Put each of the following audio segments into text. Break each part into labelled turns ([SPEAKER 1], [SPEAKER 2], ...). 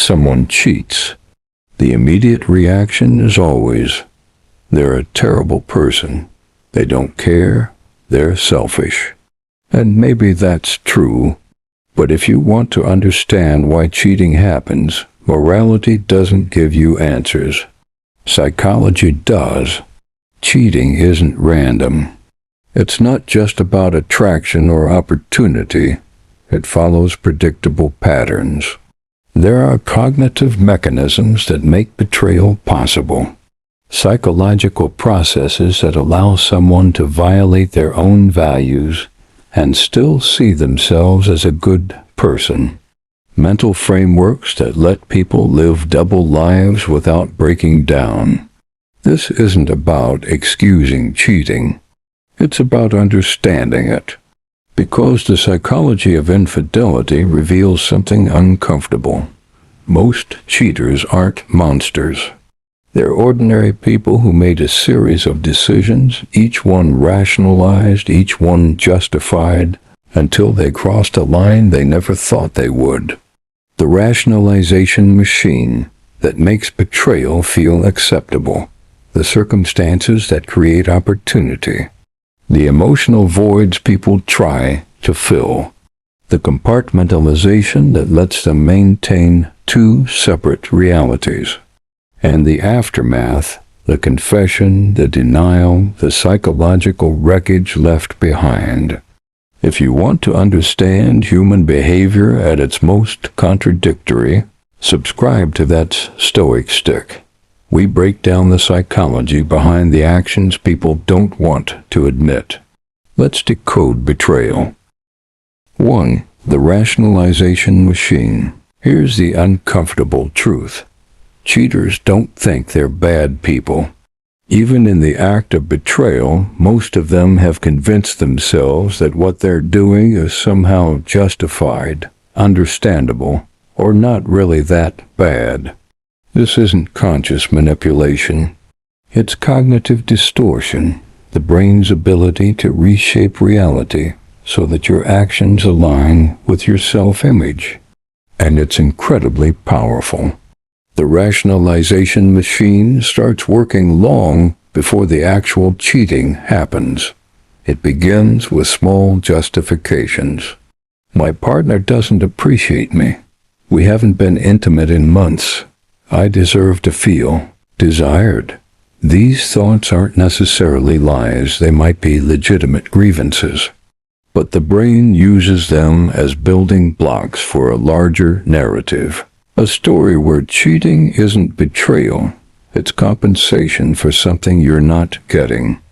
[SPEAKER 1] someone cheats, the immediate reaction is always, they're a terrible person. They don't care. They're selfish. And maybe that's true. But if you want to understand why cheating happens, morality doesn't give you answers. Psychology does. Cheating isn't random. It's not just about attraction or opportunity. It follows predictable patterns. There are cognitive mechanisms that make betrayal possible. Psychological processes that allow someone to violate their own values and still see themselves as a good person. Mental frameworks that let people live double lives without breaking down. This isn't about excusing cheating. It's about understanding it. Because the psychology of infidelity reveals something uncomfortable. Most cheaters aren't monsters. They're ordinary people who made a series of decisions, each one rationalized, each one justified, until they crossed a line they never thought they would. The rationalization machine that makes betrayal feel acceptable. The circumstances that create opportunity. The emotional voids people try to fill. The compartmentalization that lets them maintain two separate realities. And the aftermath, the confession, the denial, the psychological wreckage left behind. If you want to understand human behavior at its most contradictory, subscribe to that Stoic Stick. We break down the psychology behind the actions people don't want to admit. Let's decode betrayal. 1. The rationalization machine. Here's the uncomfortable truth. Cheaters don't think they're bad people. Even in the act of betrayal, most of them have convinced themselves that what they're doing is somehow justified, understandable, or not really that bad. This isn't conscious manipulation. It's cognitive distortion, the brain's ability to reshape reality so that your actions align with your self-image. And it's incredibly powerful. The rationalization machine starts working long before the actual cheating happens. It begins with small justifications. My partner doesn't appreciate me. We haven't been intimate in months. I deserve to feel desired. These thoughts aren't necessarily lies. They might be legitimate grievances. But the brain uses them as building blocks for a larger narrative. A story where cheating isn't betrayal. It's compensation for something you're not getting.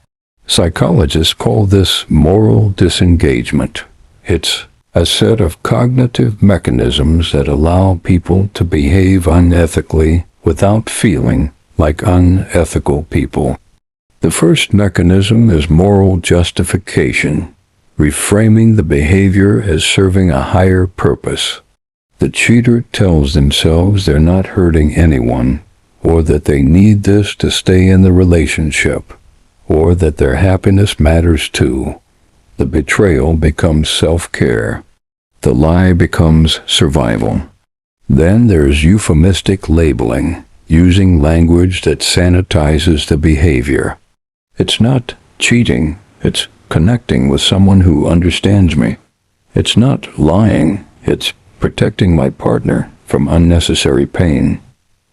[SPEAKER 1] Psychologists call this moral disengagement. It's a set of cognitive mechanisms that allow people to behave unethically without feeling like unethical people. The first mechanism is moral justification, reframing the behavior as serving a higher purpose. The cheater tells themselves they're not hurting anyone, or that they need this to stay in the relationship, or that their happiness matters too. The betrayal becomes self-care. The lie becomes survival. Then there's euphemistic labeling, using language that sanitizes the behavior. It's not cheating, it's connecting with someone who understands me. It's not lying, it's protecting my partner from unnecessary pain.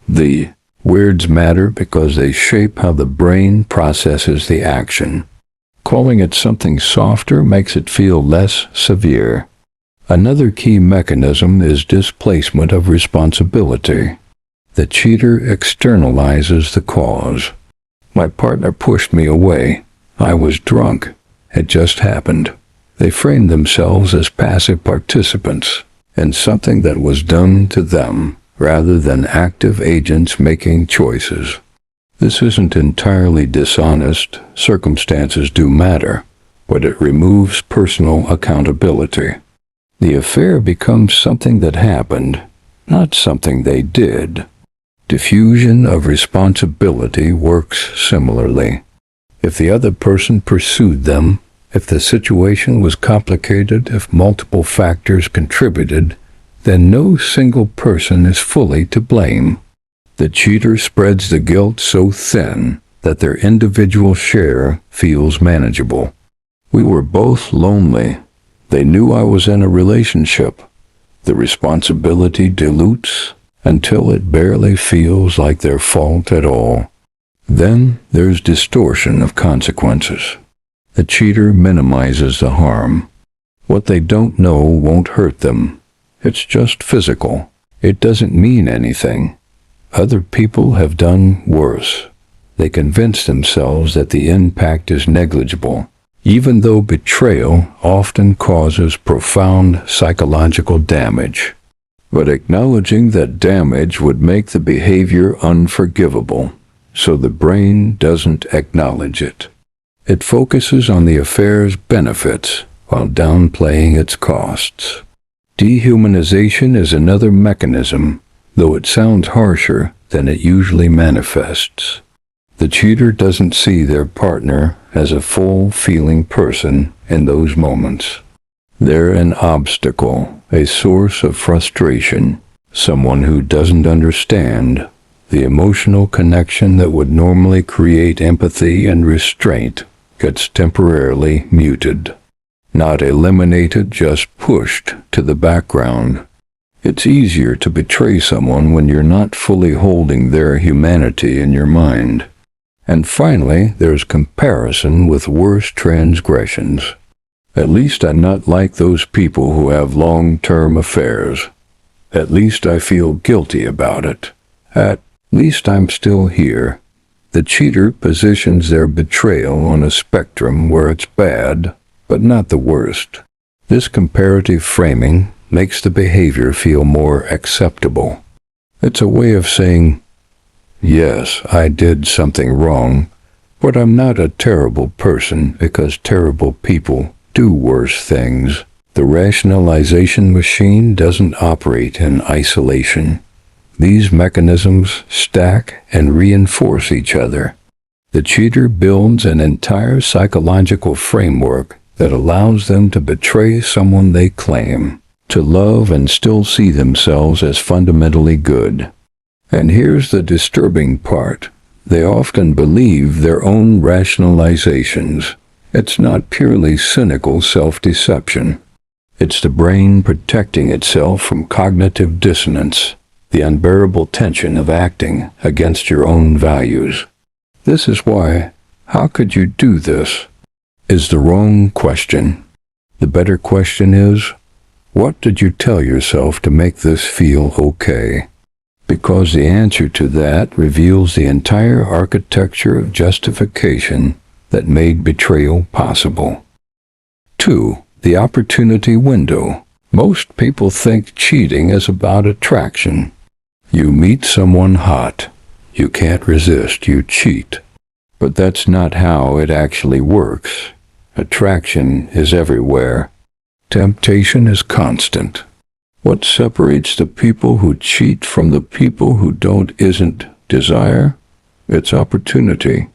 [SPEAKER 1] The words matter because they shape how the brain processes the action. Calling it something softer makes it feel less severe. Another key mechanism is displacement of responsibility. The cheater externalizes the cause. My partner pushed me away. I was drunk. It just happened. They frame themselves as passive participants in something that was done to them, rather than active agents making choices. This isn't entirely dishonest. Circumstances do matter, but it removes personal accountability. The affair becomes something that happened, not something they did. Diffusion of responsibility works similarly. If the other person pursued them, if the situation was complicated, if multiple factors contributed, then no single person is fully to blame. The cheater spreads the guilt so thin that their individual share feels manageable. We were both lonely. They knew I was in a relationship. The responsibility dilutes until it barely feels like their fault at all. Then there's distortion of consequences. The cheater minimizes the harm. What they don't know won't hurt them. It's just physical. It doesn't mean anything. Other people have done worse. They convince themselves that the impact is negligible, even though betrayal often causes profound psychological damage. But acknowledging that damage would make the behavior unforgivable, so the brain doesn't acknowledge it. It focuses on the affair's benefits while downplaying its costs. Dehumanization is another mechanism, though it sounds harsher than it usually manifests. The cheater doesn't see their partner as a full feeling person in those moments. They're an obstacle, a source of frustration, someone who doesn't understand. The emotional connection that would normally create empathy and restraint gets temporarily muted. Not eliminated, just pushed to the background. It's easier to betray someone when you're not fully holding their humanity in your mind. And finally, there's comparison with worse transgressions. At least I'm not like those people who have long-term affairs. At least I feel guilty about it. At least I'm still here. The cheater positions their betrayal on a spectrum where it's bad, but not the worst. This comparative framing makes the behavior feel more acceptable. It's a way of saying, yes, I did something wrong, but I'm not a terrible person because terrible people do worse things. The rationalization machine doesn't operate in isolation. These mechanisms stack and reinforce each other. The cheater builds an entire psychological framework that allows them to betray someone they claim, to love and still see themselves as fundamentally good. And here's the disturbing part. They often believe their own rationalizations. It's not purely cynical self-deception. It's the brain protecting itself from cognitive dissonance, the unbearable tension of acting against your own values. This is why, how could you do this, is the wrong question. The better question is, what did you tell yourself to make this feel okay? Because the answer to that reveals the entire architecture of justification that made betrayal possible. 2. The opportunity window. Most people think cheating is about attraction. You meet someone hot. You can't resist, you cheat. But that's not how it actually works. Attraction is everywhere. Temptation is constant. What separates the people who cheat from the people who don't isn't desire, it's opportunity.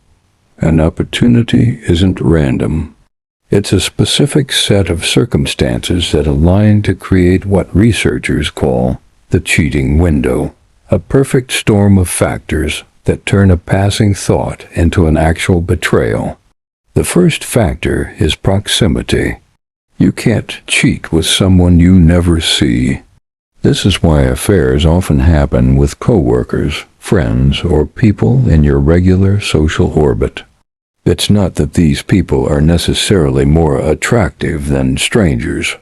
[SPEAKER 1] And opportunity isn't random. It's a specific set of circumstances that align to create what researchers call the cheating window, a perfect storm of factors that turn a passing thought into an actual betrayal. The first factor is proximity. You can't cheat with someone you never see. This is why affairs often happen with coworkers, friends, or people in your regular social orbit. It's not that these people are necessarily more attractive than strangers.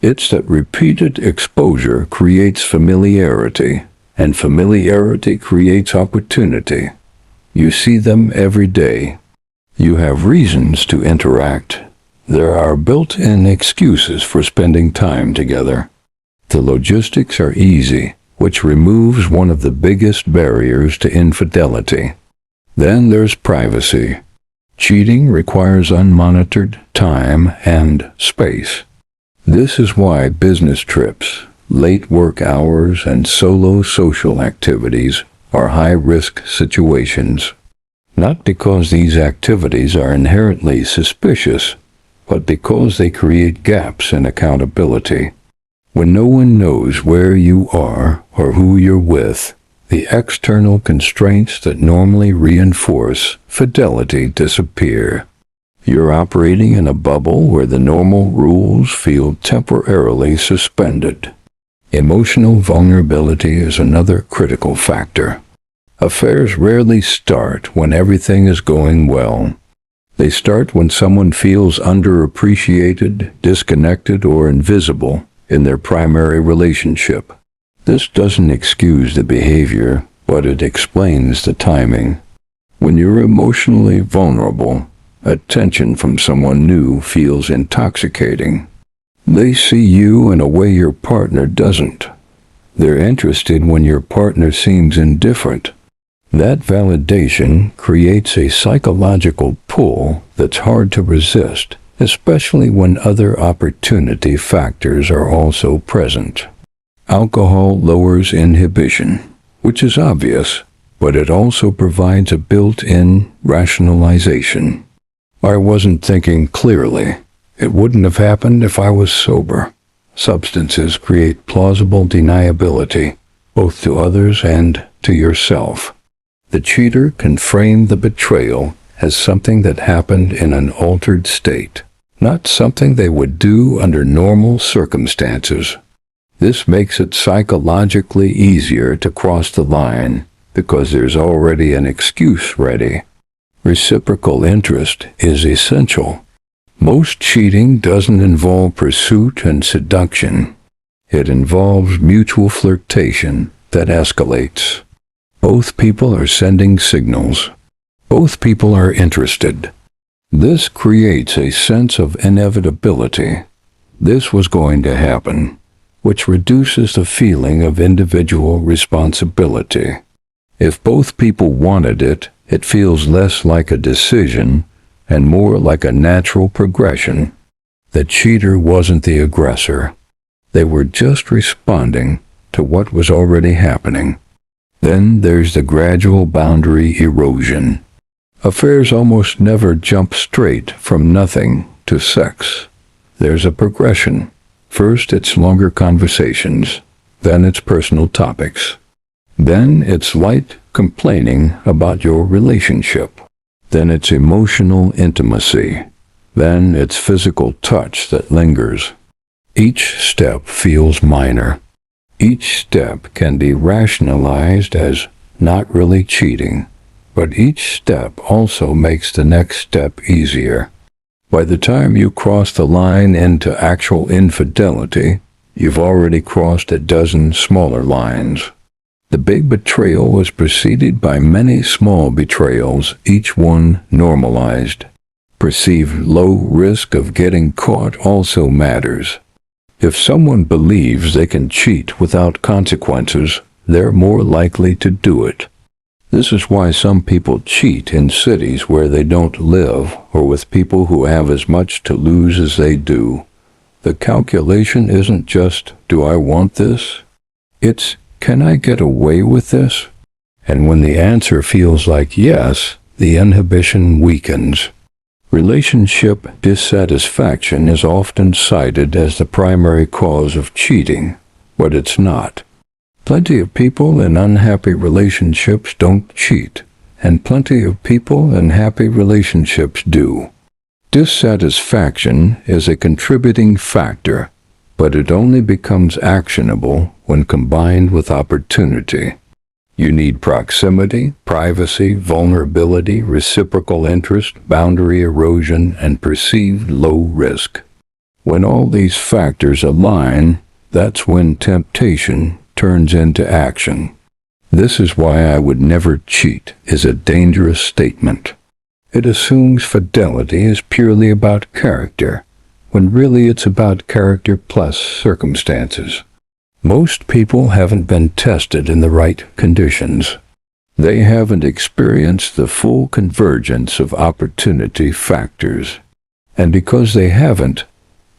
[SPEAKER 1] It's that repeated exposure creates familiarity, and familiarity creates opportunity. You see them every day. You have reasons to interact. There are built-in excuses for spending time together. The logistics are easy, which removes one of the biggest barriers to infidelity. Then there's privacy. Cheating requires unmonitored time and space. This is why business trips, late work hours, and solo social activities are high-risk situations. Not because these activities are inherently suspicious, but because they create gaps in accountability. When no one knows where you are or who you're with, the external constraints that normally reinforce fidelity disappear. You're operating in a bubble where the normal rules feel temporarily suspended. Emotional vulnerability is another critical factor. Affairs rarely start when everything is going well. They start when someone feels underappreciated, disconnected, or invisible in their primary relationship. This doesn't excuse the behavior, but it explains the timing. When you're emotionally vulnerable, attention from someone new feels intoxicating. They see you in a way your partner doesn't. They're interested when your partner seems indifferent. That validation creates a psychological pull that's hard to resist, especially when other opportunity factors are also present. Alcohol lowers inhibition, which is obvious, but it also provides a built-in rationalization. I wasn't thinking clearly. It wouldn't have happened if I was sober. Substances create plausible deniability, both to others and to yourself. The cheater can frame the betrayal as something that happened in an altered state, not something they would do under normal circumstances. This makes it psychologically easier to cross the line because there's already an excuse ready. Reciprocal interest is essential. Most cheating doesn't involve pursuit and seduction. It involves mutual flirtation that escalates. Both people are sending signals. Both people are interested. This creates a sense of inevitability. This was going to happen, which reduces the feeling of individual responsibility. If both people wanted it, it feels less like a decision and more like a natural progression. The cheater wasn't the aggressor. They were just responding to what was already happening. Then there's the gradual boundary erosion. Affairs almost never jump straight from nothing to sex. There's a progression. First, it's longer conversations. Then it's personal topics. Then it's light complaining about your relationship. Then it's emotional intimacy. Then it's physical touch that lingers. Each step feels minor. Each step can be rationalized as not really cheating, but each step also makes the next step easier. By the time you cross the line into actual infidelity, you've already crossed a dozen smaller lines. The big betrayal was preceded by many small betrayals, each one normalized. Perceived low risk of getting caught also matters. If someone believes they can cheat without consequences, they're more likely to do it. This is why some people cheat in cities where they don't live or with people who have as much to lose as they do. The calculation isn't just, do I want this? It's, can I get away with this? And when the answer feels like yes, the inhibition weakens. Relationship dissatisfaction is often cited as the primary cause of cheating, but it's not. Plenty of people in unhappy relationships don't cheat, and plenty of people in happy relationships do. Dissatisfaction is a contributing factor, but it only becomes actionable when combined with opportunity. You need proximity, privacy, vulnerability, reciprocal interest, boundary erosion, and perceived low risk. When all these factors align, that's when temptation turns into action. This is why I would never cheat is a dangerous statement. It assumes fidelity is purely about character, when really it's about character plus circumstances. Most people haven't been tested in the right conditions. They haven't experienced the full convergence of opportunity factors. And because they haven't,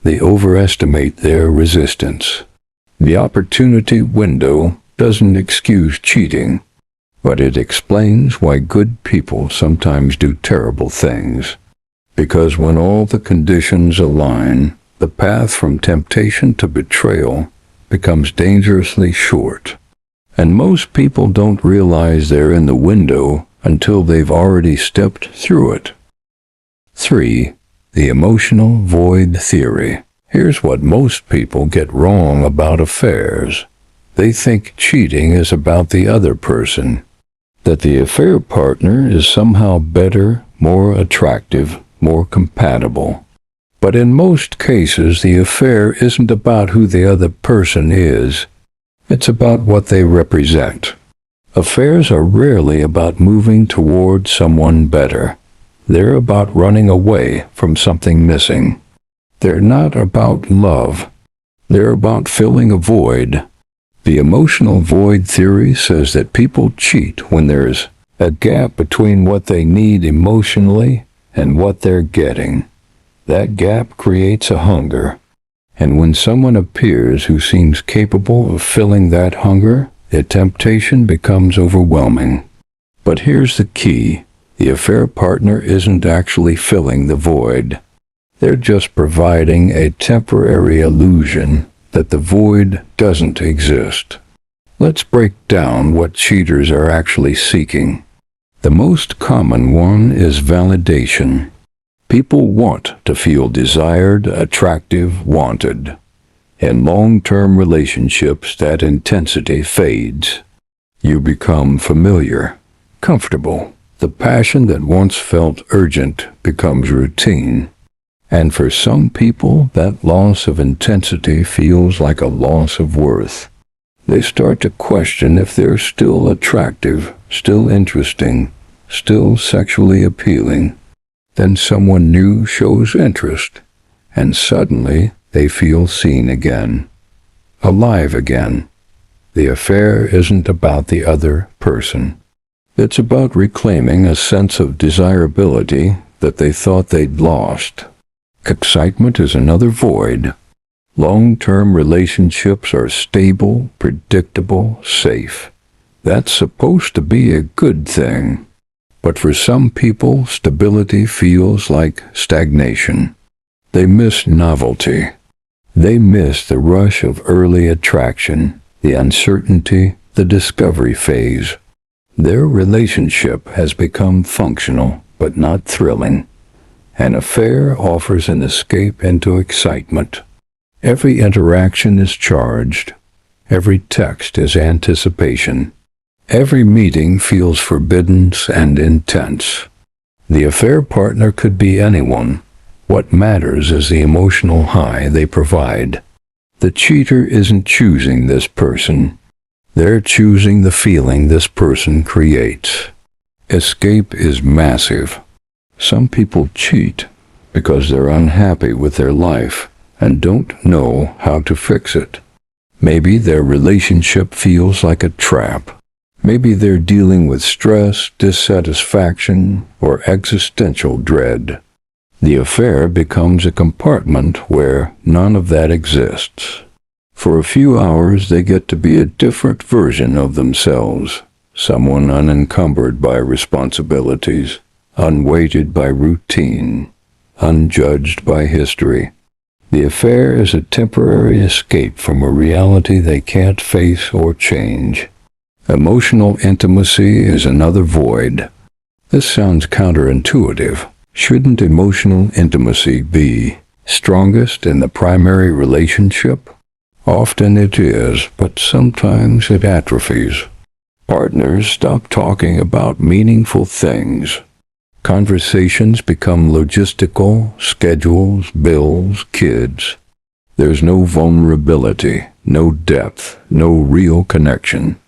[SPEAKER 1] they overestimate their resistance. The opportunity window doesn't excuse cheating, but it explains why good people sometimes do terrible things. Because when all the conditions align, the path from temptation to betrayal becomes dangerously short. And most people don't realize they're in the window until they've already stepped through it. 3. The emotional void theory. Here's what most people get wrong about affairs. They think cheating is about the other person, that the affair partner is somehow better, more attractive, more compatible. But in most cases, the affair isn't about who the other person is. It's about what they represent. Affairs are rarely about moving toward someone better. They're about running away from something missing. They're not about love. They're about filling a void. The emotional void theory says that people cheat when there's a gap between what they need emotionally and what they're getting. That gap creates a hunger. And when someone appears who seems capable of filling that hunger, the temptation becomes overwhelming. But here's the key. The affair partner isn't actually filling the void. They're just providing a temporary illusion that the void doesn't exist. Let's break down what cheaters are actually seeking. The most common one is validation. People want to feel desired, attractive, wanted. In long-term relationships, that intensity fades. You become familiar, comfortable. The passion that once felt urgent becomes routine. And for some people, that loss of intensity feels like a loss of worth. They start to question if they're still attractive, still interesting, still sexually appealing. Then someone new shows interest, and suddenly they feel seen again, alive again. The affair isn't about the other person. It's about reclaiming a sense of desirability that they thought they'd lost. Excitement is another void. Long-term relationships are stable, predictable, safe. That's supposed to be a good thing. But for some people, stability feels like stagnation. They miss novelty. They miss the rush of early attraction, the uncertainty, the discovery phase. Their relationship has become functional, but not thrilling. An affair offers an escape into excitement. Every interaction is charged. Every text is anticipation. Every meeting feels forbidden and intense. The affair partner could be anyone. What matters is the emotional high they provide. The cheater isn't choosing this person. They're choosing the feeling this person creates. Escape is massive. Some people cheat because they're unhappy with their life and don't know how to fix it. Maybe their relationship feels like a trap. Maybe they're dealing with stress, dissatisfaction, or existential dread. The affair becomes a compartment where none of that exists. For a few hours, they get to be a different version of themselves, someone unencumbered by responsibilities, unweighted by routine, unjudged by history. The affair is a temporary escape from a reality they can't face or change. Emotional intimacy is another void. This sounds counterintuitive. Shouldn't emotional intimacy be strongest in the primary relationship? Often it is, but sometimes it atrophies. Partners stop talking about meaningful things. Conversations become logistical, schedules, bills, kids. There's no vulnerability, no depth, no real connection.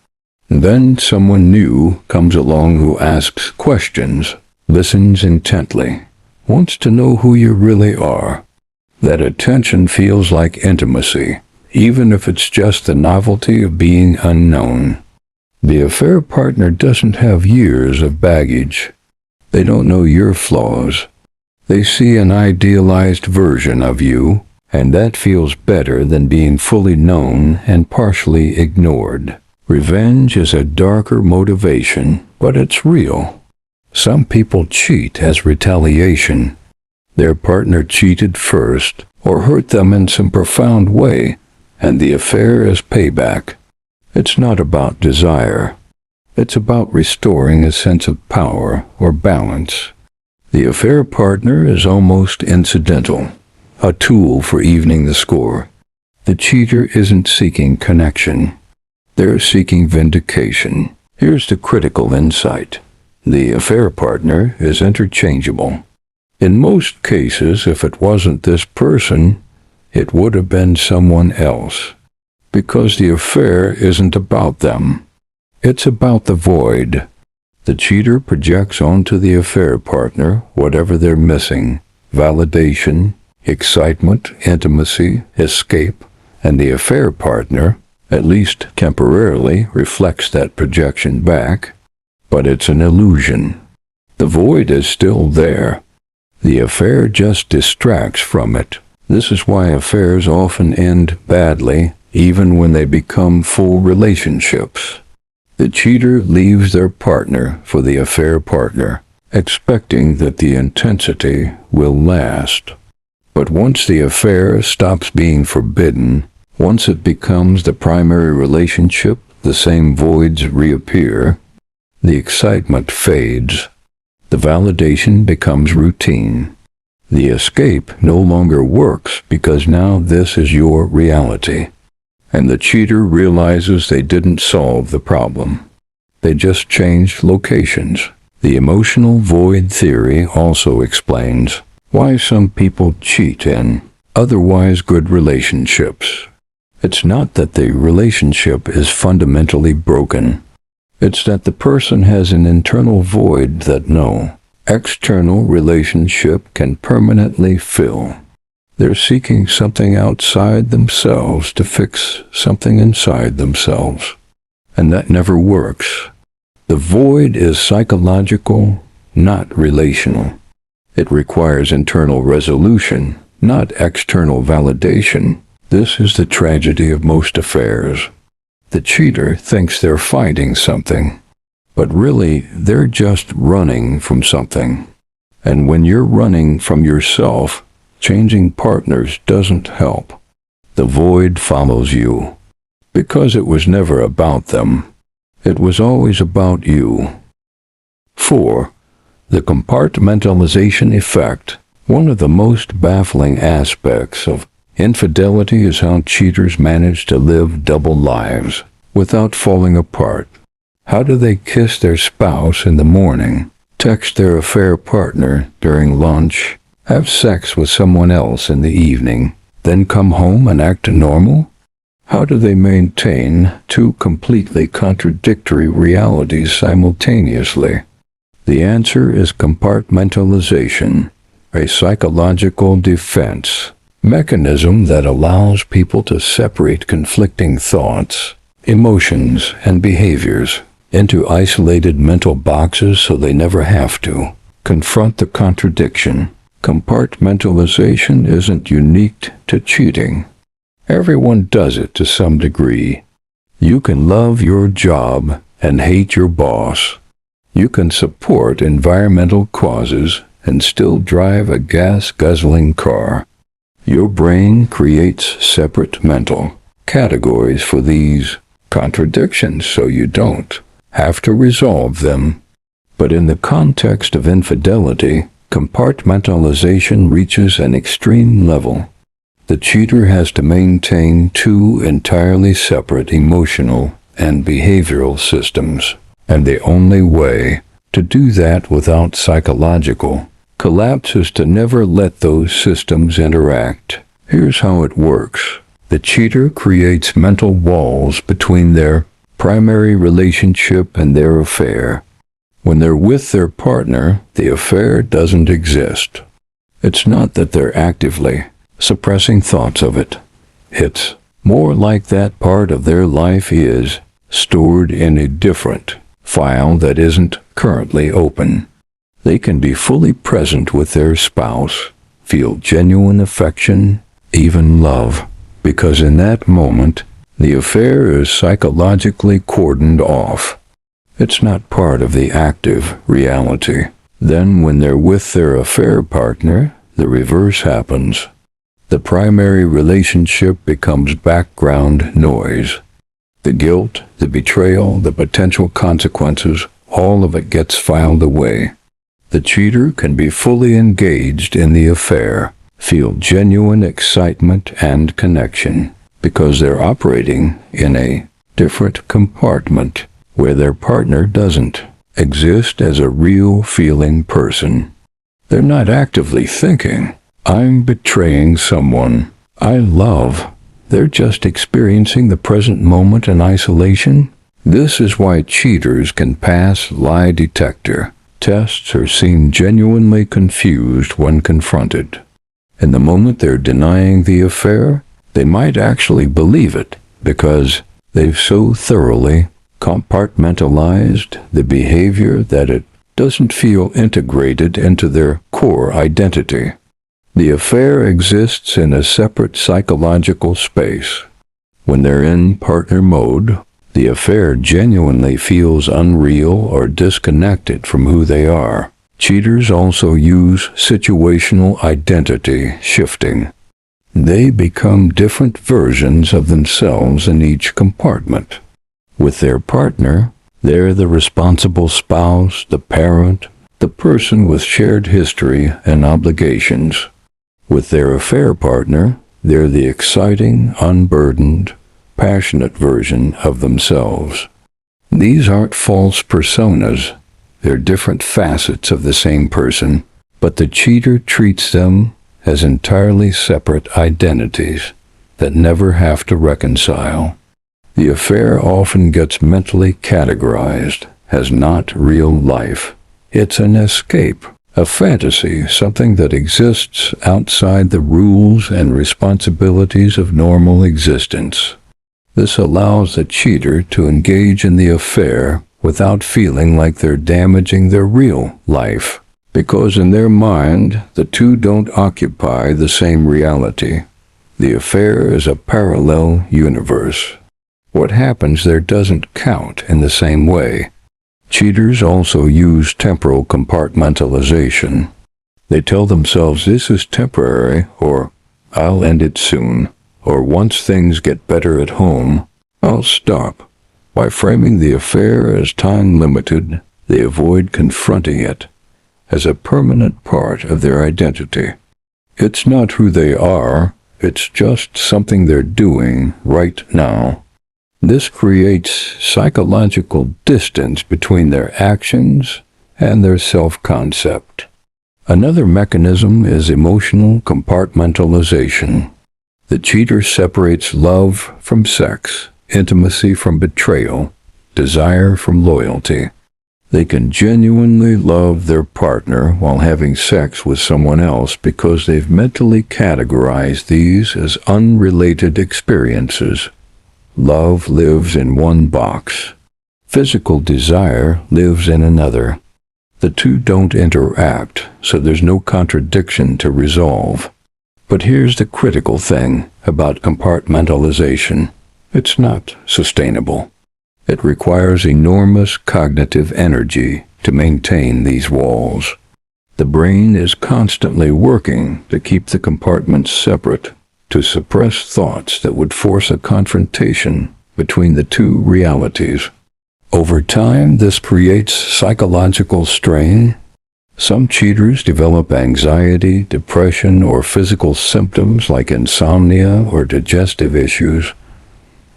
[SPEAKER 1] Then someone new comes along who asks questions, listens intently, wants to know who you really are. That attention feels like intimacy, even if it's just the novelty of being unknown. The affair partner doesn't have years of baggage. They don't know your flaws. They see an idealized version of you, and that feels better than being fully known and partially ignored. Revenge is a darker motivation, but it's real. Some people cheat as retaliation. Their partner cheated first, or hurt them in some profound way, and the affair as payback. It's not about desire. It's about restoring a sense of power or balance. The affair partner is almost incidental, a tool for evening the score. The cheater isn't seeking connection. They're seeking vindication. Here's the critical insight. The affair partner is interchangeable. In most cases, if it wasn't this person, it would have been someone else. Because the affair isn't about them. It's about the void. The cheater projects onto the affair partner whatever they're missing: validation, excitement, intimacy, escape, and the affair partner, at least temporarily, reflects that projection back. But it's an illusion. The void is still there. The affair just distracts from it. This is why affairs often end badly, even when they become full relationships. The cheater leaves their partner for the affair partner, expecting that the intensity will last. But once the affair stops being forbidden, once it becomes the primary relationship, the same voids reappear. The excitement fades. The validation becomes routine. The escape no longer works because now this is your reality. And the cheater realizes they didn't solve the problem. They just changed locations. The emotional void theory also explains why some people cheat in otherwise good relationships. It's not that the relationship is fundamentally broken. It's that the person has an internal void that no external relationship can permanently fill. They're seeking something outside themselves to fix something inside themselves. And that never works. The void is psychological, not relational. It requires internal resolution, not external validation. This is the tragedy of most affairs. The cheater thinks they're fighting something, but really they're just running from something. And when you're running from yourself, changing partners doesn't help. The void follows you, because it was never about them. It was always about you. 4. The compartmentalization effect. One of the most baffling aspects of infidelity is how cheaters manage to live double lives without falling apart. How do they kiss their spouse in the morning, text their affair partner during lunch, have sex with someone else in the evening, then come home and act normal? How do they maintain two completely contradictory realities simultaneously? The answer is compartmentalization, a psychological defense mechanism that allows people to separate conflicting thoughts, emotions, and behaviors into isolated mental boxes so they never have to confront the contradiction. Compartmentalization isn't unique to cheating. Everyone does it to some degree. You can love your job and hate your boss. You can support environmental causes and still drive a gas-guzzling car. Your brain creates separate mental categories for these contradictions so you don't have to resolve them. But in the context of infidelity, compartmentalization reaches an extreme level. The cheater has to maintain two entirely separate emotional and behavioral systems, and the only way to do that without psychological collapse is to never let those systems interact. Here's how it works. The cheater creates mental walls between their primary relationship and their affair. When they're with their partner, the affair doesn't exist. It's not that they're actively suppressing thoughts of it. It's more like that part of their life is stored in a different file that isn't currently open. They can be fully present with their spouse, feel genuine affection, even love, because in that moment, the affair is psychologically cordoned off. It's not part of the active reality. Then when they're with their affair partner, the reverse happens. The primary relationship becomes background noise. The guilt, the betrayal, the potential consequences, all of it gets filed away. The cheater can be fully engaged in the affair, feel genuine excitement and connection, because they're operating in a different compartment where their partner doesn't exist as a real feeling person. They're not actively thinking, "I'm betraying someone I love." They're just experiencing the present moment in isolation. This is why cheaters can pass lie detector tests or seem genuinely confused when confronted. In the moment they're denying the affair, they might actually believe it because they've so thoroughly compartmentalized the behavior that it doesn't feel integrated into their core identity. The affair exists in a separate psychological space. When they're in partner mode, the affair genuinely feels unreal or disconnected from who they are. Cheaters also use situational identity shifting. They become different versions of themselves in each compartment. With their partner, they're the responsible spouse, the parent, the person with shared history and obligations. With their affair partner, they're the exciting, unburdened, passionate version of themselves. These aren't false personas. They're different facets of the same person, but the cheater treats them as entirely separate identities that never have to reconcile. The affair often gets mentally categorized as not real life. It's an escape, a fantasy, something that exists outside the rules and responsibilities of normal existence. This allows the cheater to engage in the affair without feeling like they're damaging their real life, because in their mind, the two don't occupy the same reality. The affair is a parallel universe. What happens there doesn't count in the same way. Cheaters also use temporal compartmentalization. They tell themselves this is temporary, or I'll end it soon, or once things get better at home, I'll stop. By framing the affair as time-limited, they avoid confronting it as a permanent part of their identity. It's not who they are, it's just something they're doing right now. This creates psychological distance between their actions and their self-concept. Another mechanism is emotional compartmentalization. The cheater separates love from sex, intimacy from betrayal, desire from loyalty. They can genuinely love their partner while having sex with someone else because they've mentally categorized these as unrelated experiences. Love lives in one box. Physical desire lives in another. The two don't interact, so there's no contradiction to resolve. But here's the critical thing about compartmentalization. It's not sustainable. It requires enormous cognitive energy to maintain these walls. The brain is constantly working to keep the compartments separate, to suppress thoughts that would force a confrontation between the two realities. Over time, this creates psychological strain. Some cheaters develop anxiety, depression, or physical symptoms like insomnia or digestive issues,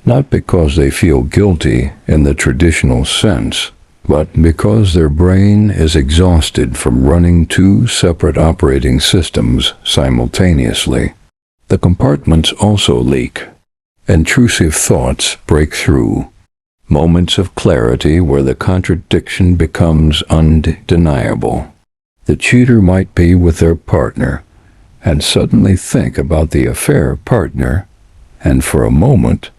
[SPEAKER 1] not because they feel guilty in the traditional sense, but because their brain is exhausted from running two separate operating systems simultaneously. The compartments also leak. Intrusive thoughts break through. Moments of clarity where the contradiction becomes undeniable. The cheater might be with their partner and suddenly think about the affair partner, and for a moment,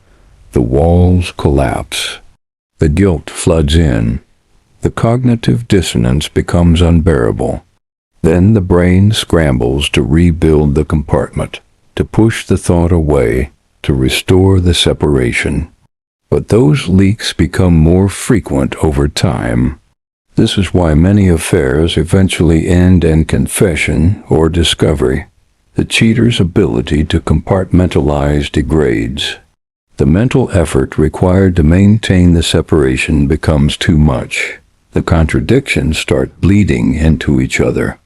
[SPEAKER 1] the walls collapse. The guilt floods in. The cognitive dissonance becomes unbearable. Then the brain scrambles to rebuild the compartment, to push the thought away, to restore the separation. But those leaks become more frequent over time. This is why many affairs eventually end in confession or discovery. the cheater's ability to compartmentalize degrades. The mental effort required to maintain the separation becomes too much. The contradictions start bleeding into each other.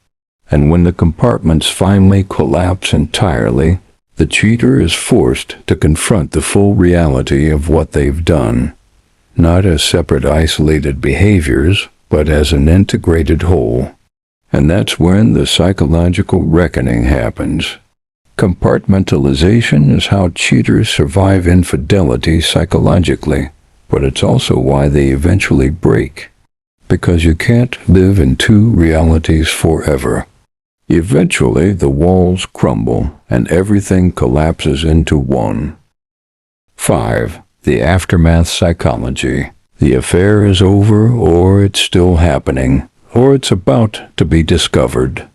[SPEAKER 1] And when the compartments finally collapse entirely, the cheater is forced to confront the full reality of what they've done, not as separate isolated behaviors, but as an integrated whole. And that's when the psychological reckoning happens. Compartmentalization is how cheaters survive infidelity psychologically, but it's also why they eventually break. Because you can't live in two realities forever. Eventually, the walls crumble and everything collapses into one. 5. The aftermath psychology. The affair is over, or it's still happening, or it's about to be discovered.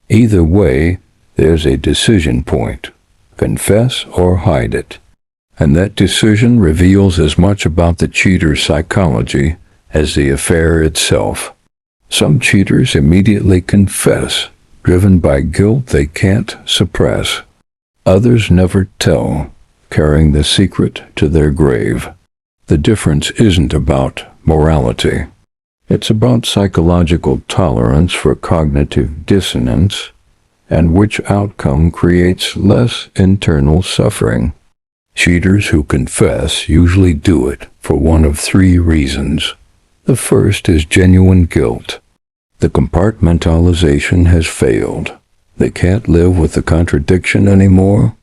[SPEAKER 1] Either way, there's a decision point. Confess or hide it. And that decision reveals as much about the cheater's psychology as the affair itself. Some cheaters immediately confess, driven by guilt they can't suppress. Others never tell, carrying the secret to their grave. The difference isn't about morality. It's about psychological tolerance for cognitive dissonance, and which outcome creates less internal suffering. Cheaters who confess usually do it for one of three reasons. The first is genuine guilt. The compartmentalization has failed. They can't live with the contradiction anymore.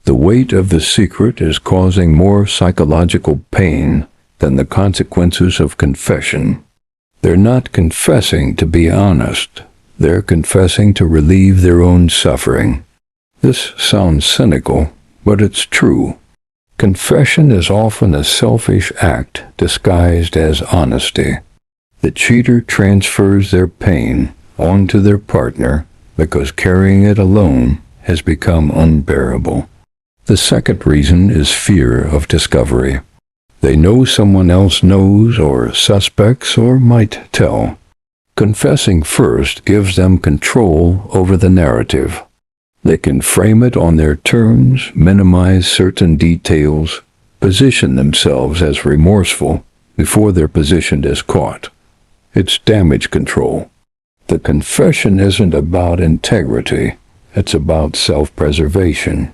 [SPEAKER 1] The weight of the secret is causing more psychological pain than the consequences of confession. They're not confessing to be honest. They're confessing to relieve their own suffering. This sounds cynical, but it's true. Confession is often a selfish act disguised as honesty. The cheater transfers their pain onto their partner because carrying it alone has become unbearable. The second reason is fear of discovery. They know someone else knows or suspects or might tell. Confessing first gives them control over the narrative. They can frame it on their terms, minimize certain details, position themselves as remorseful before their position is caught. It's damage control. The confession isn't about integrity. It's about self-preservation.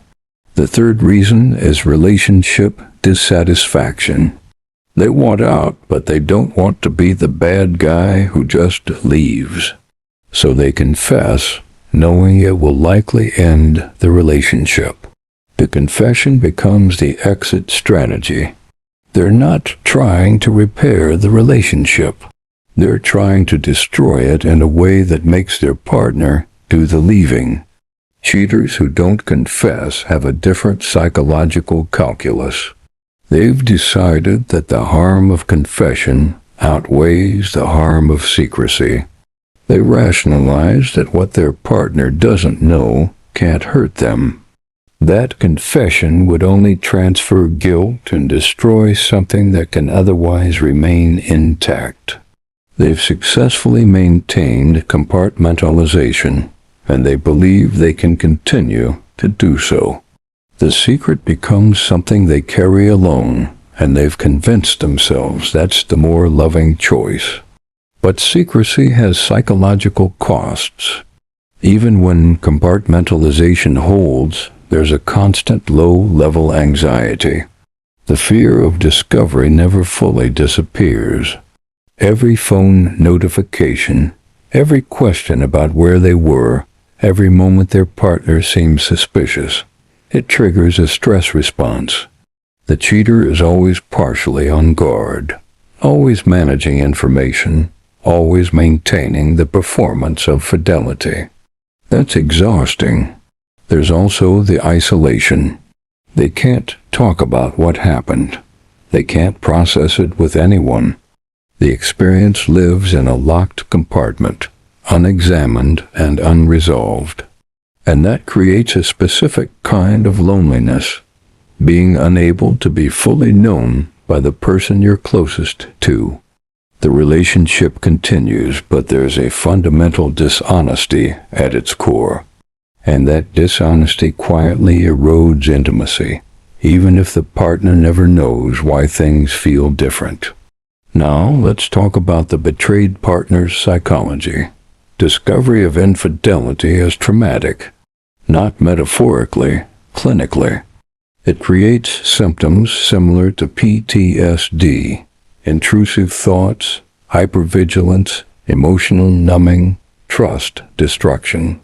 [SPEAKER 1] The third reason is relationship dissatisfaction. They want out, but they don't want to be the bad guy who just leaves. So they confess, knowing it will likely end the relationship. The confession becomes the exit strategy. They're not trying to repair the relationship. They're trying to destroy it in a way that makes their partner do the leaving. Cheaters who don't confess have a different psychological calculus. They've decided that the harm of confession outweighs the harm of secrecy. They rationalize that what their partner doesn't know can't hurt them. That confession would only transfer guilt and destroy something that can otherwise remain intact. They've successfully maintained compartmentalization, and they believe they can continue to do so. The secret becomes something they carry alone, and they've convinced themselves that's the more loving choice. But secrecy has psychological costs. Even when compartmentalization holds, there's a constant low-level anxiety. The fear of discovery never fully disappears. Every phone notification, every question about where they were, every moment their partner seems suspicious, it triggers a stress response. The cheater is always partially on guard, always managing information, always maintaining the performance of fidelity. That's exhausting. There's also the isolation. They can't talk about what happened. They can't process it with anyone. The experience lives in a locked compartment, unexamined and unresolved. And that creates a specific kind of loneliness, being unable to be fully known by the person you're closest to. The relationship continues, but there's a fundamental dishonesty at its core. and that dishonesty quietly erodes intimacy, even if the partner never knows why things feel different. Now, let's talk about the betrayed partner's psychology. Discovery of infidelity is traumatic, not metaphorically, clinically. It creates symptoms similar to PTSD, intrusive thoughts, hypervigilance, emotional numbing, trust destruction.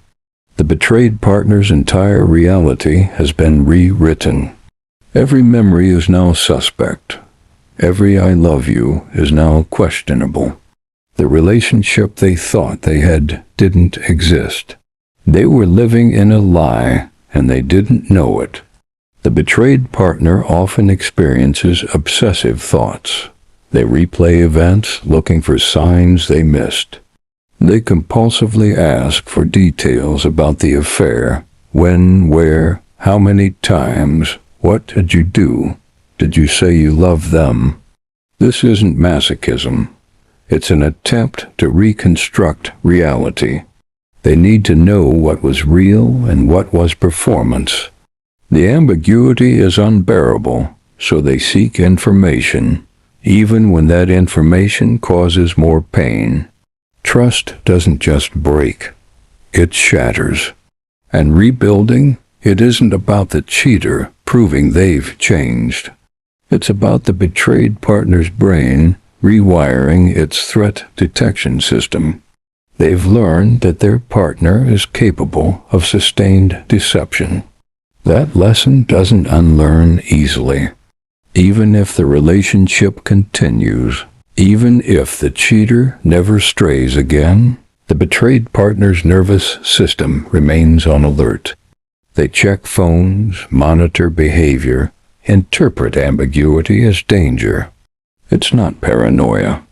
[SPEAKER 1] The betrayed partner's entire reality has been rewritten. Every memory is now suspect. Every I love you is now questionable. The relationship they thought they had didn't exist. They were living in a lie, and they didn't know it. The betrayed partner often experiences obsessive thoughts. They replay events looking for signs they missed. They compulsively ask for details about the affair: when, where, how many times, what did you do? Did you say you love them? This isn't masochism. It's an attempt to reconstruct reality. They need to know what was real and what was performance. The ambiguity is unbearable, so they seek information, even when that information causes more pain. Trust doesn't just break, it shatters. And rebuilding, it isn't about the cheater proving they've changed. It's about the betrayed partner's brain rewiring its threat detection system. They've learned that their partner is capable of sustained deception. That lesson doesn't unlearn easily. Even if the relationship continues, even if the cheater never strays again, the betrayed partner's nervous system remains on alert. They check phones, monitor behavior, interpret ambiguity as danger. It's not paranoia.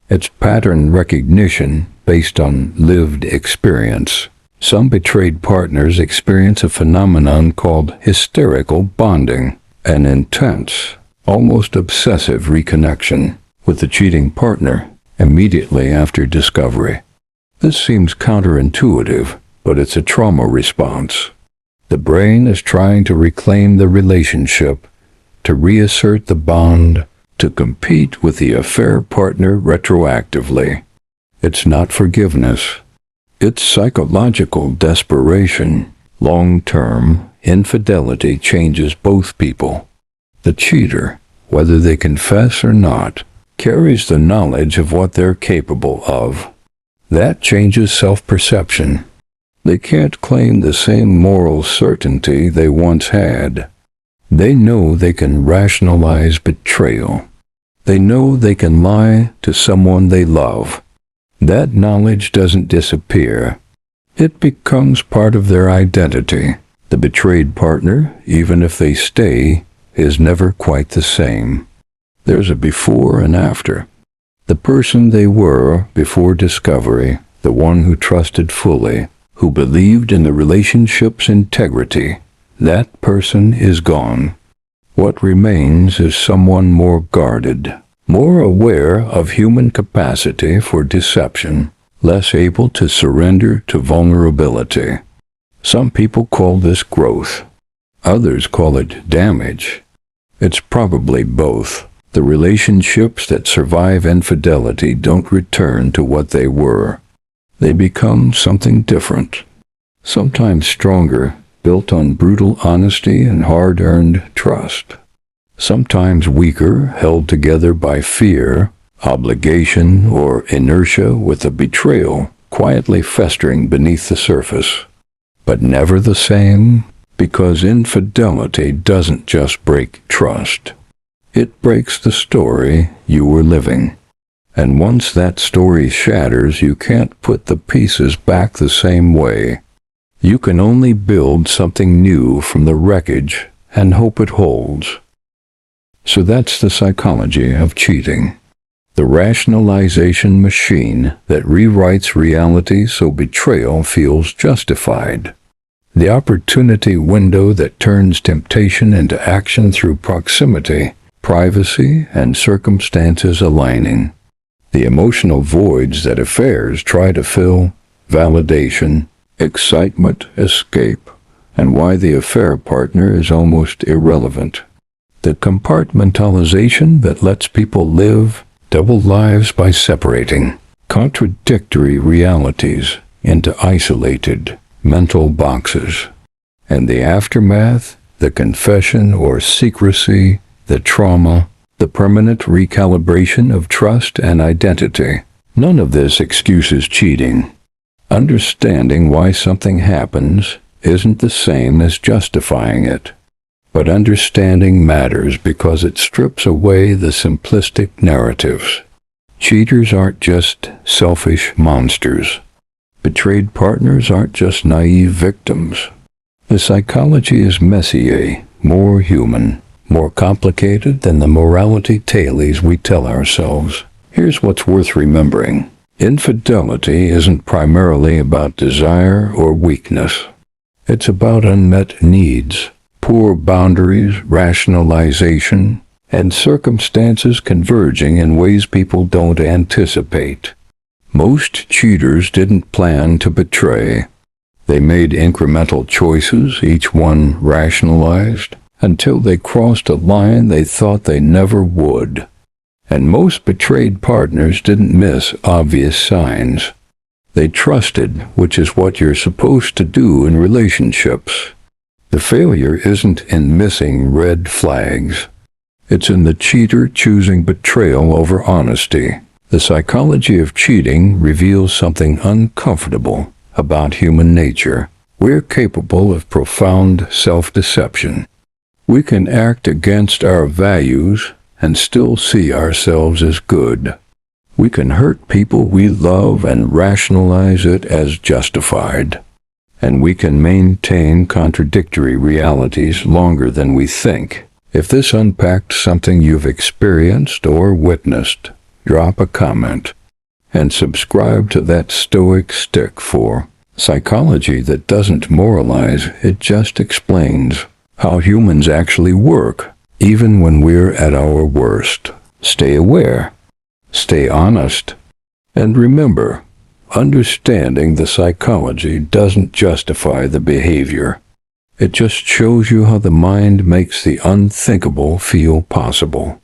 [SPEAKER 1] It's pattern recognition based on lived experience. Some betrayed partners experience a phenomenon called hysterical bonding, an intense, almost obsessive reconnection with the cheating partner immediately after discovery. This seems counterintuitive, but it's a trauma response. The brain is trying to reclaim the relationship, to reassert the bond, to compete with the affair partner retroactively. It's not forgiveness. It's psychological desperation. Long-term, infidelity changes both people. The cheater, whether they confess or not, carries the knowledge of what they're capable of. That changes self-perception. They can't claim the same moral certainty they once had. They know they can rationalize betrayal. They know they can lie to someone they love. That knowledge doesn't disappear. It becomes part of their identity. The betrayed partner, even if they stay, is never quite the same. There's a before and after. The person they were before discovery, the one who trusted fully, who believed in the relationship's integrity, that person is gone. What remains is someone more guarded, more aware of human capacity for deception, less able to surrender to vulnerability. Some people call this growth. Others call it damage. It's probably both. The relationships that survive infidelity don't return to what they were. They become something different, sometimes stronger, built on brutal honesty and hard-earned trust. Sometimes weaker, held together by fear, obligation, or inertia, with a betrayal quietly festering beneath the surface. But never the same, because infidelity doesn't just break trust. It breaks the story you were living. And once that story shatters, you can't put the pieces back the same way. You can only build something new from the wreckage and hope it holds. So that's the psychology of cheating. The rationalization machine that rewrites reality so betrayal feels justified. The opportunity window that turns temptation into action through proximity, privacy, and circumstances aligning. The emotional voids that affairs try to fill: validation, excitement, escape, and why the affair partner is almost irrelevant. The compartmentalization that lets people live double lives by separating contradictory realities into isolated mental boxes. And the aftermath, the confession or secrecy, the trauma, the permanent recalibration of trust and identity. None of this excuses cheating. Understanding why something happens isn't the same as justifying it. But understanding matters because it strips away the simplistic narratives. Cheaters aren't just selfish monsters. Betrayed partners aren't just naive victims. The psychology is messier, more human, more complicated than the morality tales we tell ourselves. Here's what's worth remembering. Infidelity isn't primarily about desire or weakness. It's about unmet needs, poor boundaries, rationalization, and circumstances converging in ways people don't anticipate. Most cheaters didn't plan to betray. They made incremental choices, each one rationalized, until they crossed a line they thought they never would. And most betrayed partners didn't miss obvious signs. They trusted, which is what you're supposed to do in relationships. The failure isn't in missing red flags. It's in the cheater choosing betrayal over honesty. The psychology of cheating reveals something uncomfortable about human nature. We're capable of profound self-deception. We can act against our values and still see ourselves as good. We can hurt people we love and rationalize it as justified. And we can maintain contradictory realities longer than we think. If this unpacked something you've experienced or witnessed, drop a comment and subscribe to that stoic stick for psychology that doesn't moralize, it just explains how humans actually work, even when we're at our worst. Stay aware, stay honest, and remember, understanding the psychology doesn't justify the behavior. It just shows you how the mind makes the unthinkable feel possible.